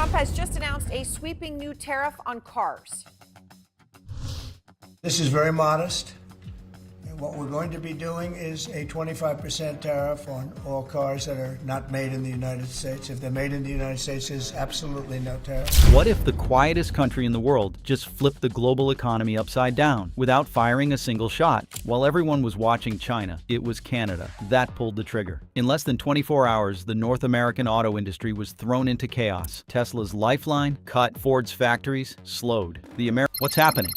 Trump has just announced a sweeping new tariff on cars. This is very modest. And what we're going to be doing is a 25% tariff on all cars that are not made in the United States. If they're made in the United States, there's absolutely no tariff. What if the quietest country in the world just flipped the global economy upside down without firing a single shot? While everyone was watching China, it was Canada that pulled the trigger. In less than 24 hours, the North American auto industry was thrown into chaos. Tesla's lifeline cut, Ford's factories slowed. What's happening?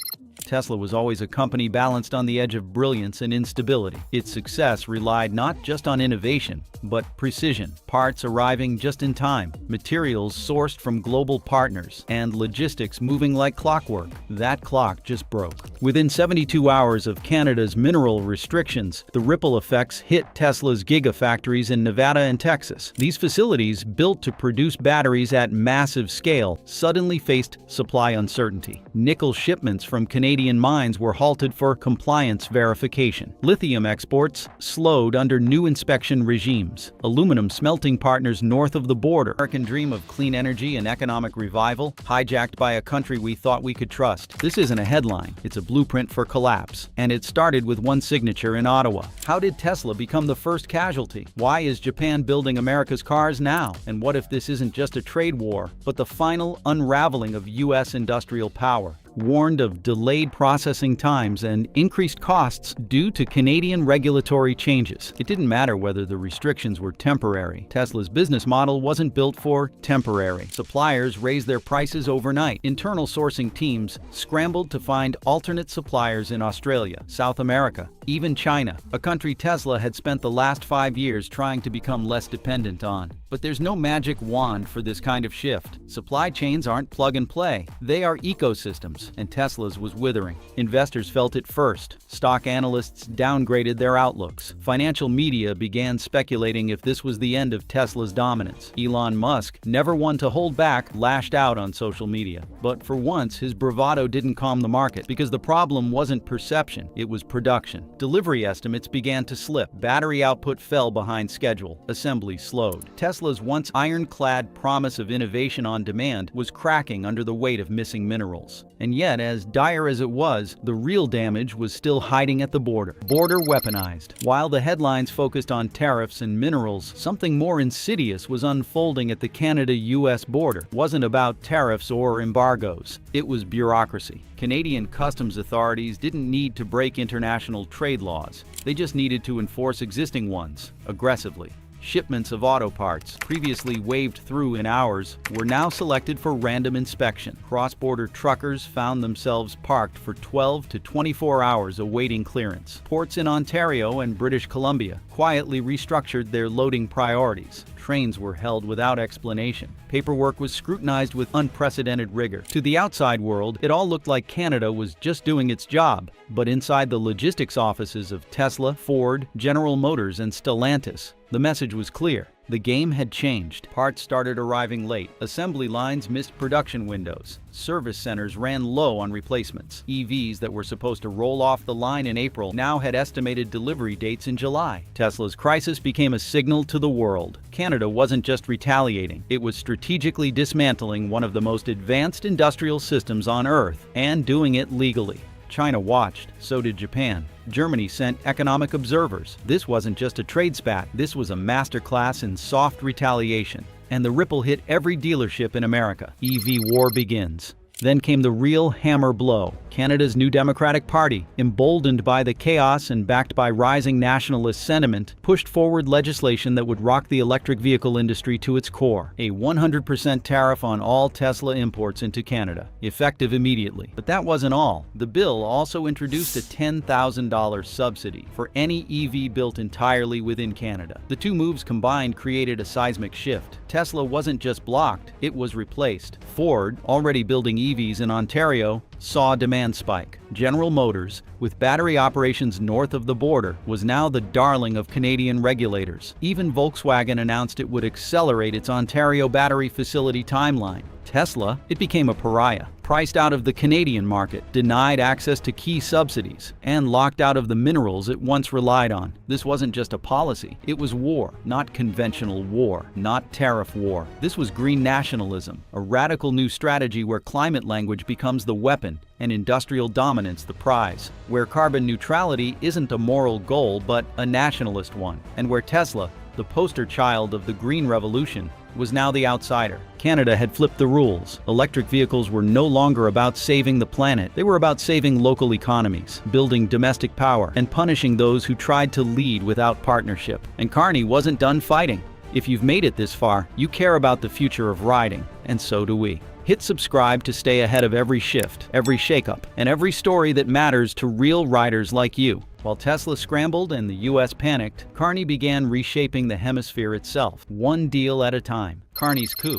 Tesla was always a company balanced on the edge of brilliance and instability. Its success relied not just on innovation, but precision, parts arriving just in time, materials sourced from global partners, and logistics moving like clockwork. That clock just broke. Within 72 hours of Canada's mineral restrictions, the ripple effects hit Tesla's gigafactories in Nevada and Texas. These facilities, built to produce batteries at massive scale, suddenly faced supply uncertainty. Nickel shipments from Canadian mines were halted for compliance verification. Lithium exports slowed under new inspection regimes. Aluminum smelting partners north of the border. American dream of clean energy and economic revival hijacked by a country we thought we could trust. This isn't a headline, it's a blueprint for collapse. And it started with one signature in Ottawa. How did Tesla become the first casualty? Why is Japan building America's cars now? And what if this isn't just a trade war, but the final unraveling of U.S. industrial power? Warned of delayed processing times and increased costs due to Canadian regulatory changes. It didn't matter whether the restrictions were temporary. Tesla's business model wasn't built for temporary. Suppliers raised their prices overnight. Internal sourcing teams scrambled to find alternate suppliers in Australia, South America, even China, a country Tesla had spent the last 5 years trying to become less dependent on. But there's no magic wand for this kind of shift. Supply chains aren't plug and play. They are ecosystems, and Tesla's was withering. Investors felt it first. Stock analysts downgraded their outlooks. Financial media began speculating if this was the end of Tesla's dominance. Elon Musk, never one to hold back, lashed out on social media. But for once, his bravado didn't calm the market, because the problem wasn't perception, it was production. Delivery estimates began to slip. Battery output fell behind schedule. Assembly slowed. Tesla's once ironclad promise of innovation on demand was cracking under the weight of missing minerals. And yet, as dire as it was, the real damage was still hiding at the border. Border weaponized. While the headlines focused on tariffs and minerals, something more insidious was unfolding at the Canada-US border. It wasn't about tariffs or embargoes. It was bureaucracy. Canadian customs authorities didn't need to break international trade laws. They just needed to enforce existing ones aggressively. Shipments of auto parts, previously waved through in hours, were now selected for random inspection. Cross-border truckers found themselves parked for 12 to 24 hours awaiting clearance. Ports in Ontario and British Columbia quietly restructured their loading priorities. Trains were held without explanation. Paperwork was scrutinized with unprecedented rigor. To the outside world, it all looked like Canada was just doing its job. But inside the logistics offices of Tesla, Ford, General Motors, and Stellantis, the message was clear. The game had changed. Parts started arriving late. Assembly lines missed production windows. Service centers ran low on replacements. EVs that were supposed to roll off the line in April now had estimated delivery dates in July. Tesla's crisis became a signal to the world. Canada wasn't just retaliating. It was strategically dismantling one of the most advanced industrial systems on Earth, and doing it legally. China watched, so did Japan. Germany sent economic observers. This wasn't just a trade spat, this was a masterclass in soft retaliation. And the ripple hit every dealership in America. EV war begins. Then came the real hammer blow. Canada's new Democratic Party, emboldened by the chaos and backed by rising nationalist sentiment, pushed forward legislation that would rock the electric vehicle industry to its core. A 100% tariff on all Tesla imports into Canada, effective immediately. But that wasn't all. The bill also introduced a $10,000 subsidy for any EV built entirely within Canada. The two moves combined created a seismic shift. Tesla wasn't just blocked, it was replaced. Ford, already building EVs in Ontario, saw demand spike. General Motors, with battery operations north of the border, was now the darling of Canadian regulators. Even Volkswagen announced it would accelerate its Ontario battery facility timeline. Tesla, it became a pariah, priced out of the Canadian market, denied access to key subsidies, and locked out of the minerals it once relied on. This wasn't just a policy, it was war, not conventional war, not tariff war. This was green nationalism, a radical new strategy where climate language becomes the weapon and industrial dominance the prize, where carbon neutrality isn't a moral goal but a nationalist one, and where Tesla, the poster child of the green revolution, was now the outsider. Canada had flipped the rules. Electric vehicles were no longer about saving the planet. They were about saving local economies, building domestic power, and punishing those who tried to lead without partnership. And Carney wasn't done fighting. If you've made it this far, you care about the future of riding, and so do we. Hit subscribe to stay ahead of every shift, every shakeup, and every story that matters to real riders like you. While Tesla scrambled and the US panicked, Carney began reshaping the hemisphere itself, one deal at a time. Carney's coup.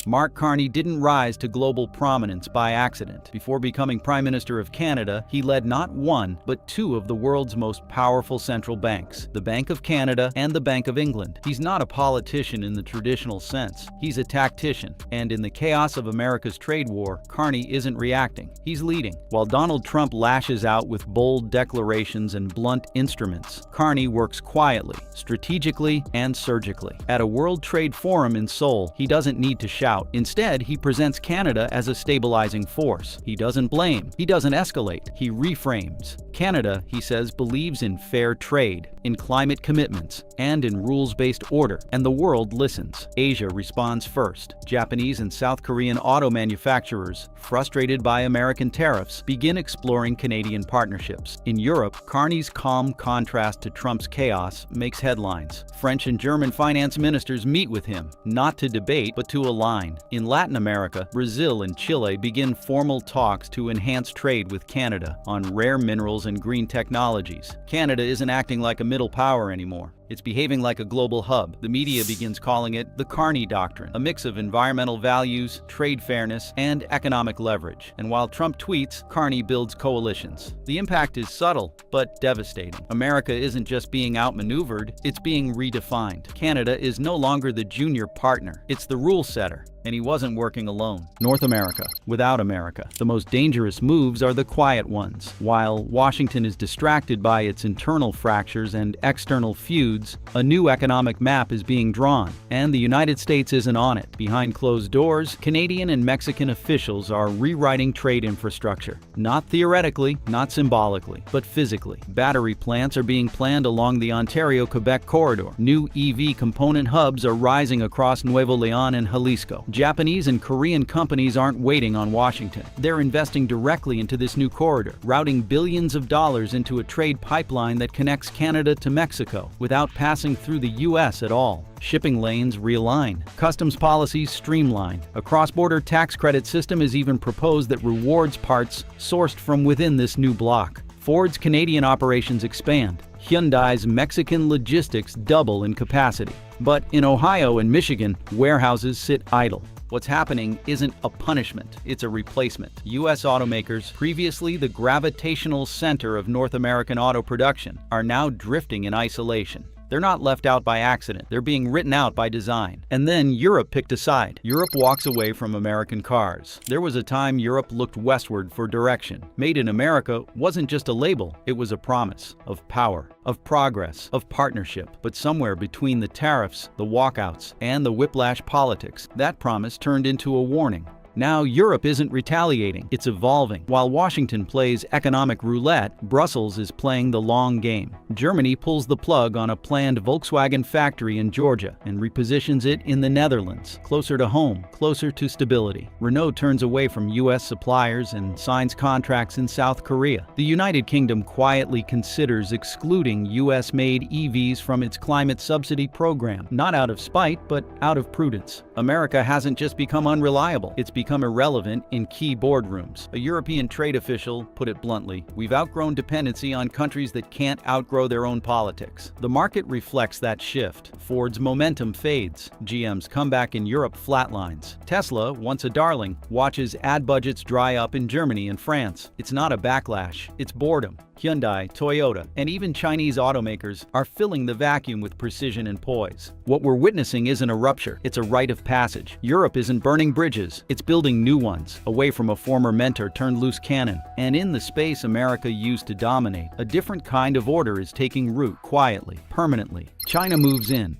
Mark Carney didn't rise to global prominence by accident. Before becoming Prime Minister of Canada, he led not one, but two of the world's most powerful central banks, the Bank of Canada and the Bank of England. He's not a politician in the traditional sense. He's a tactician. And in the chaos of America's trade war, Carney isn't reacting. He's leading. While Donald Trump lashes out with bold declarations and blunt instruments, Carney works quietly, strategically, and surgically. At a World Trade Forum in Seoul, he doesn't need to shout. Instead, he presents Canada as a stabilizing force. He doesn't blame. He doesn't escalate. He reframes. Canada, he says, believes in fair trade, in climate commitments, and in rules-based order, and the world listens. Asia responds first. Japanese and South Korean auto manufacturers, frustrated by American tariffs, begin exploring Canadian partnerships. In Europe, Carney's calm contrast to Trump's chaos makes headlines. French and German finance ministers meet with him, not to debate, but to align. In Latin America, Brazil and Chile begin formal talks to enhance trade with Canada on rare minerals and green technologies. Canada isn't acting like a middle power anymore. It's behaving like a global hub. The media begins calling it the Carney Doctrine, a mix of environmental values, trade fairness, and economic leverage. And while Trump tweets, Carney builds coalitions. The impact is subtle, but devastating. America isn't just being outmaneuvered, it's being redefined. Canada is no longer the junior partner, it's the rule setter. And he wasn't working alone. North America, without America. The most dangerous moves are the quiet ones. While Washington is distracted by its internal fractures and external feuds, a new economic map is being drawn, and the United States isn't on it. Behind closed doors, Canadian and Mexican officials are rewriting trade infrastructure. Not theoretically, not symbolically, but physically. Battery plants are being planned along the Ontario-Quebec corridor. New EV component hubs are rising across Nuevo León and Jalisco. Japanese and Korean companies aren't waiting on Washington. They're investing directly into this new corridor, routing billions of dollars into a trade pipeline that connects Canada to Mexico without passing through the U.S. at all. Shipping lanes realign. Customs policies streamline. A cross-border tax credit system is even proposed that rewards parts sourced from within this new bloc. Ford's Canadian operations expand. Hyundai's Mexican logistics double in capacity. But in Ohio and Michigan, warehouses sit idle. What's happening isn't a punishment, it's a replacement. U.S. automakers, previously the gravitational center of North American auto production, are now drifting in isolation. They're not left out by accident, they're being written out by design. And then Europe picked a side. Europe walks away from American cars. There was a time Europe looked westward for direction. Made in America wasn't just a label, it was a promise of power, of progress, of partnership. But somewhere between the tariffs, the walkouts, and the whiplash politics, that promise turned into a warning. Now Europe isn't retaliating, it's evolving. While Washington plays economic roulette, Brussels is playing the long game. Germany pulls the plug on a planned Volkswagen factory in Georgia and repositions it in the Netherlands, closer to home, closer to stability. Renault turns away from U.S. suppliers and signs contracts in South Korea. The United Kingdom quietly considers excluding U.S.-made EVs from its climate subsidy program, not out of spite, but out of prudence. America hasn't just become unreliable, it's become become irrelevant in key boardrooms. A European trade official put it bluntly, "We've outgrown dependency on countries that can't outgrow their own politics." The market reflects that shift. Ford's momentum fades. GM's comeback in Europe flatlines. Tesla, once a darling, watches ad budgets dry up in Germany and France. It's not a backlash, it's boredom. Hyundai, Toyota, and even Chinese automakers are filling the vacuum with precision and poise. What we're witnessing isn't a rupture, it's a rite of passage. Europe isn't burning bridges, it's building new ones, away from a former mentor turned loose cannon. And in the space America used to dominate, a different kind of order is taking root quietly, permanently. China moves in.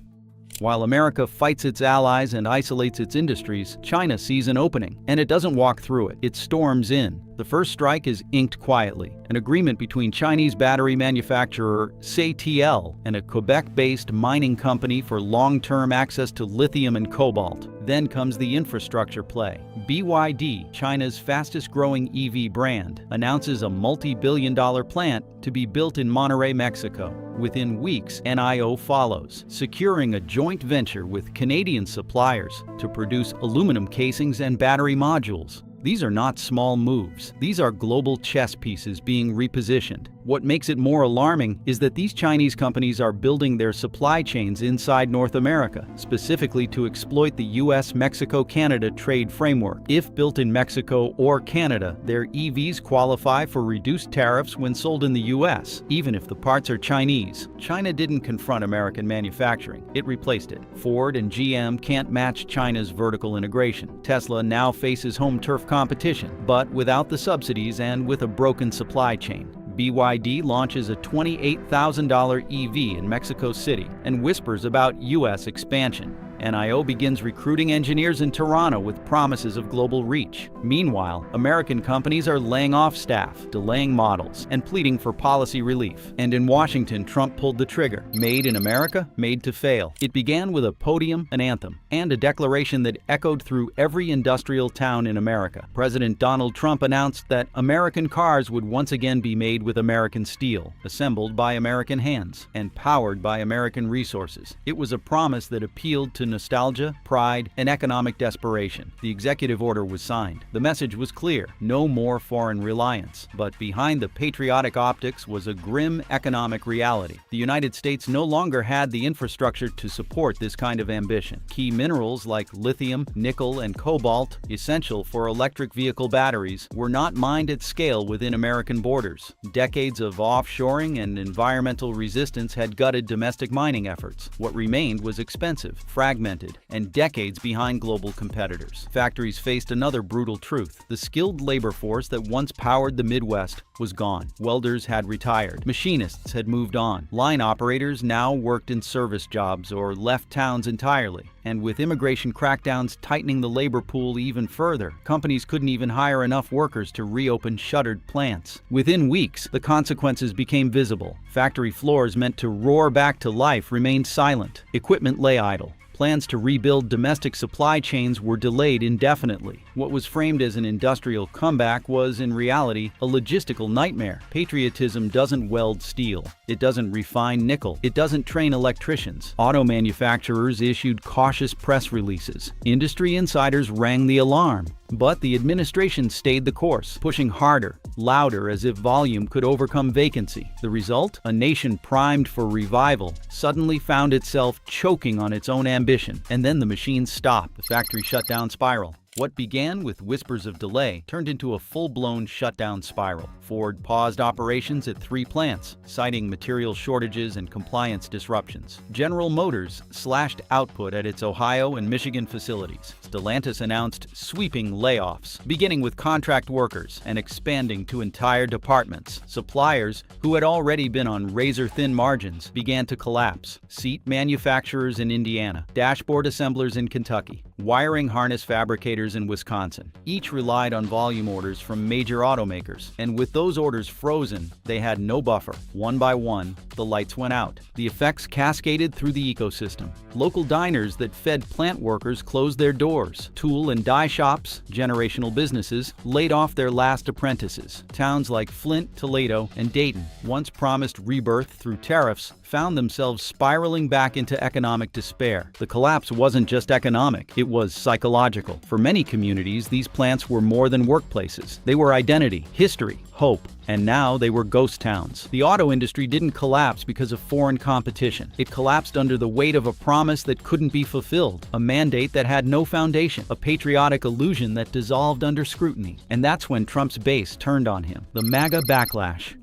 While America fights its allies and isolates its industries, China sees an opening, and it doesn't walk through it, it storms in. The first strike is inked quietly, an agreement between Chinese battery manufacturer CATL and a Quebec-based mining company for long-term access to lithium and cobalt. Then comes the infrastructure play. BYD, China's fastest-growing EV brand, announces a multi-billion-dollar plant to be built in Monterrey, Mexico. Within weeks, NIO follows, securing a joint venture with Canadian suppliers to produce aluminum casings and battery modules. These are not small moves. These are global chess pieces being repositioned. What makes it more alarming is that these Chinese companies are building their supply chains inside North America, specifically to exploit the US-Mexico-Canada trade framework. If built in Mexico or Canada, their EVs qualify for reduced tariffs when sold in the US, even if the parts are Chinese. China didn't confront American manufacturing, it replaced it. Ford and GM can't match China's vertical integration. Tesla now faces home turf competition, but without the subsidies and with a broken supply chain. BYD launches a $28,000 EV in Mexico City and whispers about U.S. expansion. NIO begins recruiting engineers in Toronto with promises of global reach. Meanwhile, American companies are laying off staff, delaying models, and pleading for policy relief. And in Washington, Trump pulled the trigger. Made in America, made to fail. It began with a podium, an anthem, and a declaration that echoed through every industrial town in America. President Donald Trump announced that American cars would once again be made with American steel, assembled by American hands, and powered by American resources. It was a promise that appealed to nostalgia, pride, and economic desperation. The executive order was signed. The message was clear: no more foreign reliance. But behind the patriotic optics was a grim economic reality. The United States no longer had the infrastructure to support this kind of ambition. Key minerals like lithium, nickel, and cobalt, essential for electric vehicle batteries, were not mined at scale within American borders. Decades of offshoring and environmental resistance had gutted domestic mining efforts. What remained was expensive, fragmented, and decades behind global competitors. Factories faced another brutal truth. The skilled labor force that once powered the Midwest was gone. Welders had retired. Machinists had moved on. Line operators now worked in service jobs or left towns entirely. And with immigration crackdowns tightening the labor pool even further, companies couldn't even hire enough workers to reopen shuttered plants. Within weeks, the consequences became visible. Factory floors meant to roar back to life remained silent. Equipment lay idle. Plans to rebuild domestic supply chains were delayed indefinitely. What was framed as an industrial comeback was, in reality, a logistical nightmare. Patriotism doesn't weld steel. It doesn't refine nickel. It doesn't train electricians. Auto manufacturers issued cautious press releases. Industry insiders rang the alarm. But the administration stayed the course, pushing harder, louder, as if volume could overcome vacancy. The result? A nation primed for revival suddenly found itself choking on its own ambition. And then the machines stopped. The factory shutdown spiral. What began with whispers of delay turned into a full-blown shutdown spiral. Ford paused operations at 3 plants, citing material shortages and compliance disruptions. General Motors slashed output at its Ohio and Michigan facilities. Stellantis announced sweeping layoffs, beginning with contract workers and expanding to entire departments. Suppliers, who had already been on razor-thin margins, began to collapse. Seat manufacturers in Indiana, dashboard assemblers in Kentucky, wiring harness fabricators in Wisconsin. Each relied on volume orders from major automakers, and with those orders frozen, they had no buffer. One by one, the lights went out. The effects cascaded through the ecosystem. Local diners that fed plant workers closed their doors. Tool and die shops, generational businesses, laid off their last apprentices. Towns like Flint, Toledo, and Dayton, once promised rebirth through tariffs, found themselves spiraling back into economic despair. The collapse wasn't just economic, it was psychological. For many many communities, these plants were more than workplaces. They were identity, history, hope. And now they were ghost towns. The auto industry didn't collapse because of foreign competition. It collapsed under the weight of a promise that couldn't be fulfilled, a mandate that had no foundation, a patriotic illusion that dissolved under scrutiny. And that's when Trump's base turned on him. The MAGA backlash.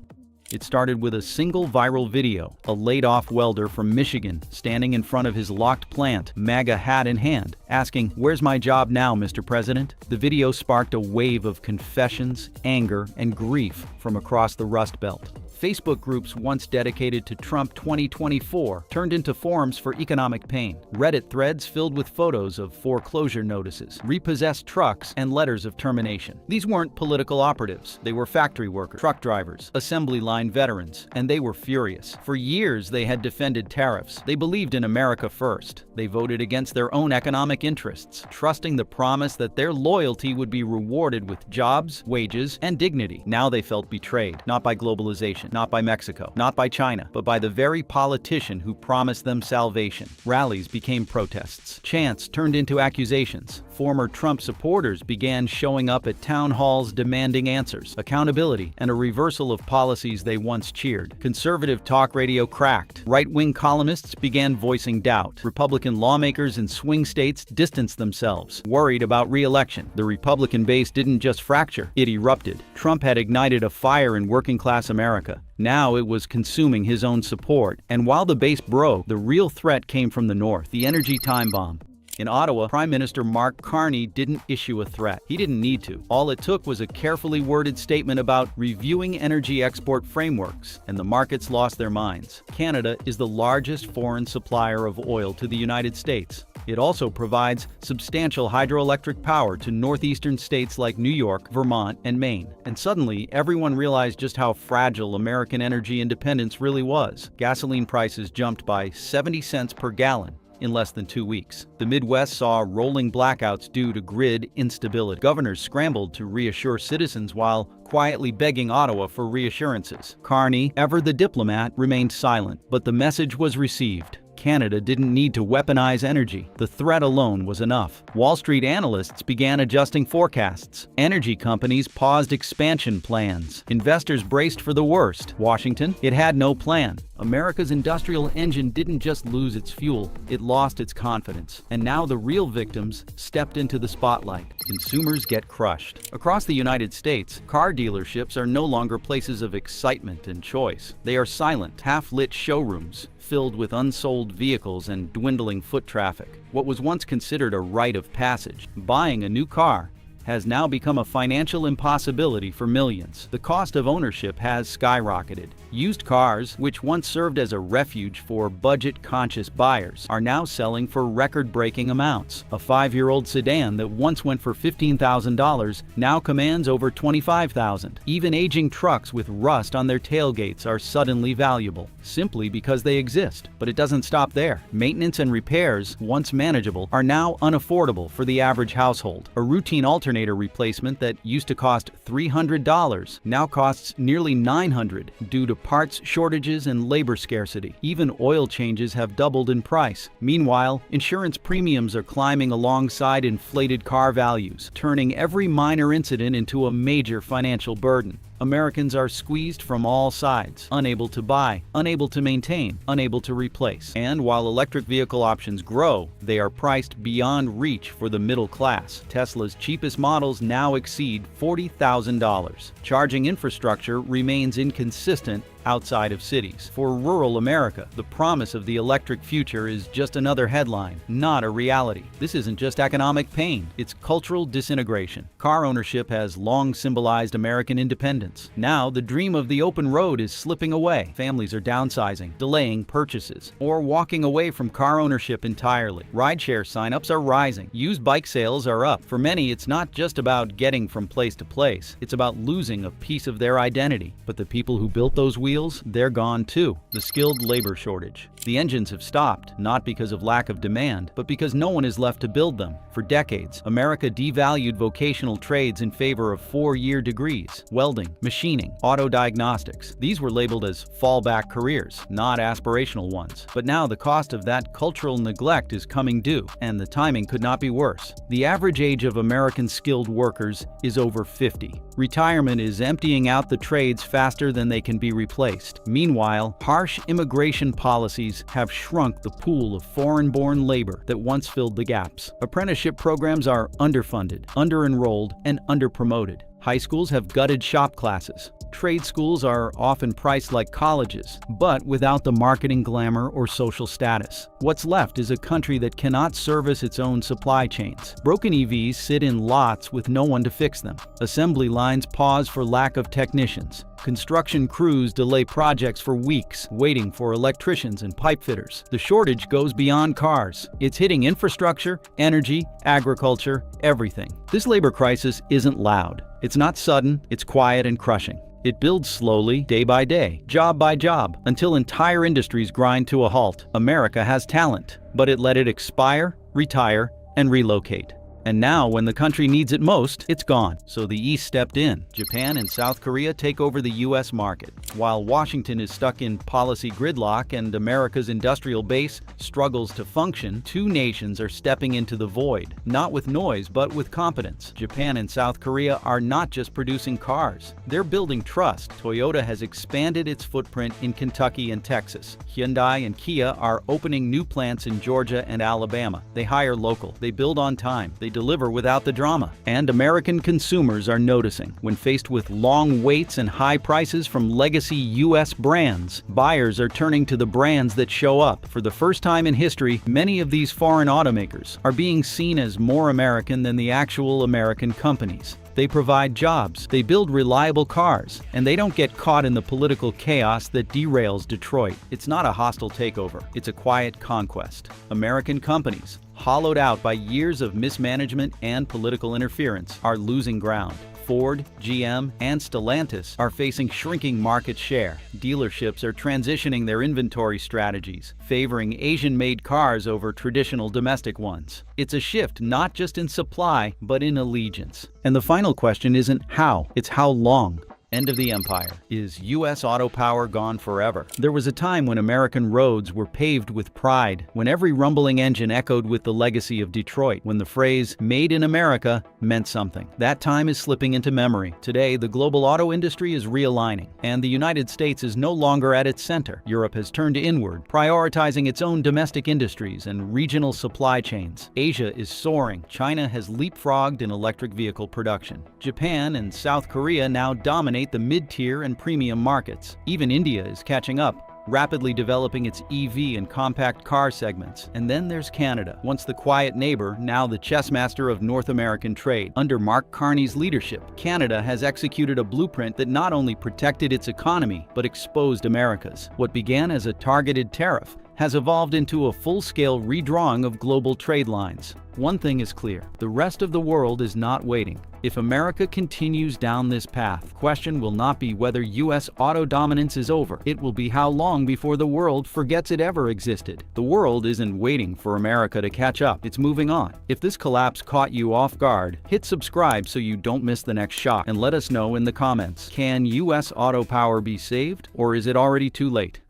It started with a single viral video, a laid-off welder from Michigan standing in front of his locked plant, MAGA hat in hand, asking, "Where's my job now, Mr. President?" The video sparked a wave of confessions, anger, and grief from across the Rust Belt. Facebook groups once dedicated to Trump 2024 turned into forums for economic pain. Reddit threads filled with photos of foreclosure notices, repossessed trucks, and letters of termination. These weren't political operatives. They were factory workers, truck drivers, assembly line veterans, and they were furious. For years, they had defended tariffs. They believed in America first. They voted against their own economic interests, trusting the promise that their loyalty would be rewarded with jobs, wages, and dignity. Now they felt betrayed, not by globalization, not by Mexico, not by China, but by the very politician who promised them salvation. Rallies became protests. Chants turned into accusations. Former Trump supporters began showing up at town halls demanding answers, accountability, and a reversal of policies they once cheered. Conservative talk radio cracked. Right-wing columnists began voicing doubt. Republican lawmakers in swing states distanced themselves, worried about re-election. The Republican base didn't just fracture, it erupted. Trump had ignited a fire in working-class America. Now it was consuming his own support. And while the base broke, the real threat came from the north, the energy time bomb. In Ottawa, Prime Minister Mark Carney didn't issue a threat. He didn't need to. All it took was a carefully worded statement about reviewing energy export frameworks, and the markets lost their minds. Canada is the largest foreign supplier of oil to the United States. It also provides substantial hydroelectric power to northeastern states like New York, Vermont, and Maine. And suddenly, everyone realized just how fragile American energy independence really was. Gasoline prices jumped by 70 cents per gallon in less than 2 weeks. The Midwest saw rolling blackouts due to grid instability. Governors scrambled to reassure citizens while quietly begging Ottawa for reassurances. Carney, ever the diplomat, remained silent, but the message was received. Canada didn't need to weaponize energy. The threat alone was enough. Wall Street analysts began adjusting forecasts. Energy companies paused expansion plans. Investors braced for the worst. Washington, it had no plan. America's industrial engine didn't just lose its fuel, it lost its confidence. And now the real victims stepped into the spotlight. Consumers get crushed. Across the United States, car dealerships are no longer places of excitement and choice. They are silent, half-lit showrooms filled with unsold vehicles and dwindling foot traffic. What was once considered a rite of passage, buying a new car, has now become a financial impossibility for millions. The cost of ownership has skyrocketed. Used cars, which once served as a refuge for budget-conscious buyers, are now selling for record-breaking amounts. A 5-year-old sedan that once went for $15,000 now commands over $25,000. Even aging trucks with rust on their tailgates are suddenly valuable, simply because they exist. But it doesn't stop there. Maintenance and repairs, once manageable, are now unaffordable for the average household. A routine alternator replacement that used to cost $300 now costs nearly $900 due to parts shortages and labor scarcity. Even oil changes have doubled in price. Meanwhile, insurance premiums are climbing alongside inflated car values, turning every minor incident into a major financial burden. Americans are squeezed from all sides, unable to buy, unable to maintain, unable to replace. And while electric vehicle options grow, they are priced beyond reach for the middle class. Tesla's cheapest models now exceed $40,000. Charging infrastructure remains inconsistent outside of cities. For rural America, the promise of the electric future is just another headline, not a reality. This isn't just economic pain, it's cultural disintegration. Car ownership has long symbolized American independence. Now, the dream of the open road is slipping away. Families are downsizing, delaying purchases, or walking away from car ownership entirely. Rideshare signups are rising. Used bike sales are up. For many, it's not just about getting from place to place. It's about losing a piece of their identity. But the people who built those wheels wheels, they're gone too. The skilled labor shortage. The engines have stopped, not because of lack of demand, but because no one is left to build them. For decades, America devalued vocational trades in favor of 4-year degrees: welding, machining, auto diagnostics. These were labeled as fallback careers, not aspirational ones. But now the cost of that cultural neglect is coming due, and the timing could not be worse. The average age of American skilled workers is over 50. Retirement is emptying out the trades faster than they can be replaced. Meanwhile, harsh immigration policies have shrunk the pool of foreign-born labor that once filled the gaps. Apprenticeship programs are underfunded, under-enrolled, and under-promoted. High schools have gutted shop classes. Trade schools are often priced like colleges, but without the marketing glamour or social status. What's left is a country that cannot service its own supply chains. Broken EVs sit in lots with no one to fix them. Assembly lines pause for lack of technicians. Construction crews delay projects for weeks, waiting for electricians and pipe fitters. The shortage goes beyond cars. It's hitting infrastructure, energy, agriculture, everything. This labor crisis isn't loud. It's not sudden, it's quiet and crushing. It builds slowly, day by day, job by job, until entire industries grind to a halt. America has talent, but it let it expire, retire, and relocate. And now, when the country needs it most, it's gone. So the East stepped in. Japan and South Korea take over the U.S. market. While Washington is stuck in policy gridlock and America's industrial base struggles to function, two nations are stepping into the void. Not with noise, but with competence. Japan and South Korea are not just producing cars. They're building trust. Toyota has expanded its footprint in Kentucky and Texas. Hyundai and Kia are opening new plants in Georgia and Alabama. They hire local. They build on time. They deliver without the drama. And American consumers are noticing. When faced with long waits and high prices from legacy U.S. brands, buyers are turning to the brands that show up. For the first time in history, many of these foreign automakers are being seen as more American than the actual American companies. They provide jobs, they build reliable cars, and they don't get caught in the political chaos that derails Detroit. It's not a hostile takeover, it's a quiet conquest. American companies, hollowed out by years of mismanagement and political interference, are losing ground. Ford, GM, and Stellantis are facing shrinking market share. Dealerships are transitioning their inventory strategies, favoring Asian-made cars over traditional domestic ones. It's a shift not just in supply, but in allegiance. And the final question isn't how, it's how long. End of the empire. Is U.S. auto power gone forever? There was a time when American roads were paved with pride, when every rumbling engine echoed with the legacy of Detroit, when the phrase "Made in America" meant something. That time is slipping into memory. Today, the global auto industry is realigning, and the United States is no longer at its center. Europe has turned inward, prioritizing its own domestic industries and regional supply chains. Asia is soaring. China has leapfrogged in electric vehicle production. Japan and South Korea now dominate the mid-tier and premium markets. Even India is catching up, rapidly developing its EV and compact car segments. And then there's Canada, once the quiet neighbor, now the chessmaster of North American trade. Under Mark Carney's leadership, Canada has executed a blueprint that not only protected its economy, but exposed America's. What began as a targeted tariff has evolved into a full-scale redrawing of global trade lines. One thing is clear, the rest of the world is not waiting. If America continues down this path, the question will not be whether U.S. auto dominance is over. It will be how long before the world forgets it ever existed. The world isn't waiting for America to catch up, it's moving on. If this collapse caught you off guard, hit subscribe so you don't miss the next shock, and let us know in the comments. Can U.S. auto power be saved, or is it already too late?